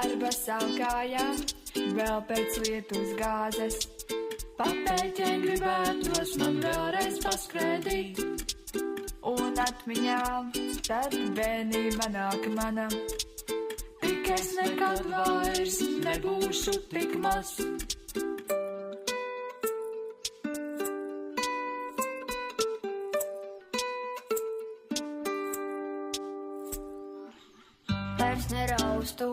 ar basām kājām, vēl pēc lietus gāzes. Papēķiem gribētos man vēlreiz paskrēdīt, un atmiņām tad bērnība nāk mana. Tik es nekad vairs nebūšu tik maz. Vairs neraustu,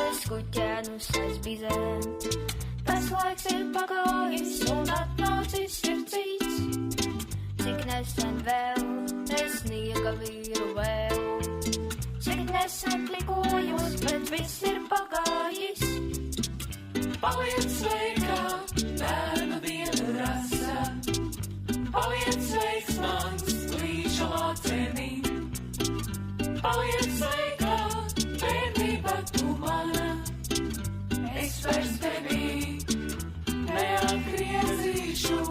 es kuķēnus aiz bizēm. Tas laiks ir pagājis un atnācis ir cits. Cik nesen vēl es sniega vīru vēl. Cik nesen klikojos, bet viss ir pagājis. Paliec sveika, bērnu dienu rasa. Paliec sveiks mans līša lācenī. Paliec sveika, bērnība tu mana. Es vairs tevī neatgriezīšos.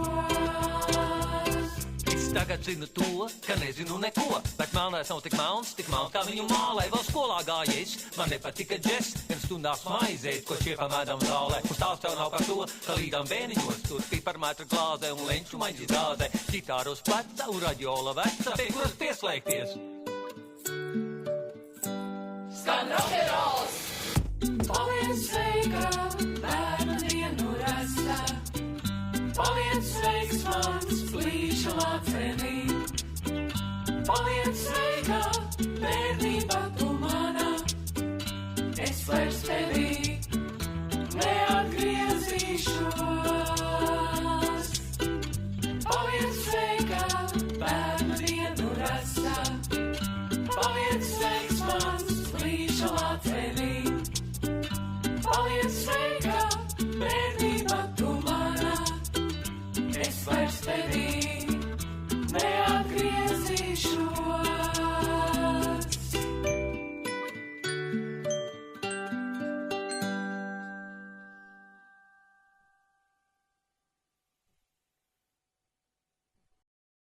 Es tagad zinu to, ka nezinu neko, bet melnais nav tik melns kā viņu mālē. Vēl skolā gājis, man nepatika džess, viens stundās maizēt, ko šiepam ēdam zālē. Un stāsts tev nav par to, ka līdām bēniņos tur piparmetra glāzē un lenču maģis gāzē. Ģitāra uz pleca un radiola veca, pie kuras pieslēgties. Skan rokerols! Paliec sveika, bērnu dienu rasa. Paliec sveiks mans līša lācenī. Paliec sveika, bērnība tu mana. Es vairs tevī neatgriezīšos. Paliec sveika, bērnu dienu rasa.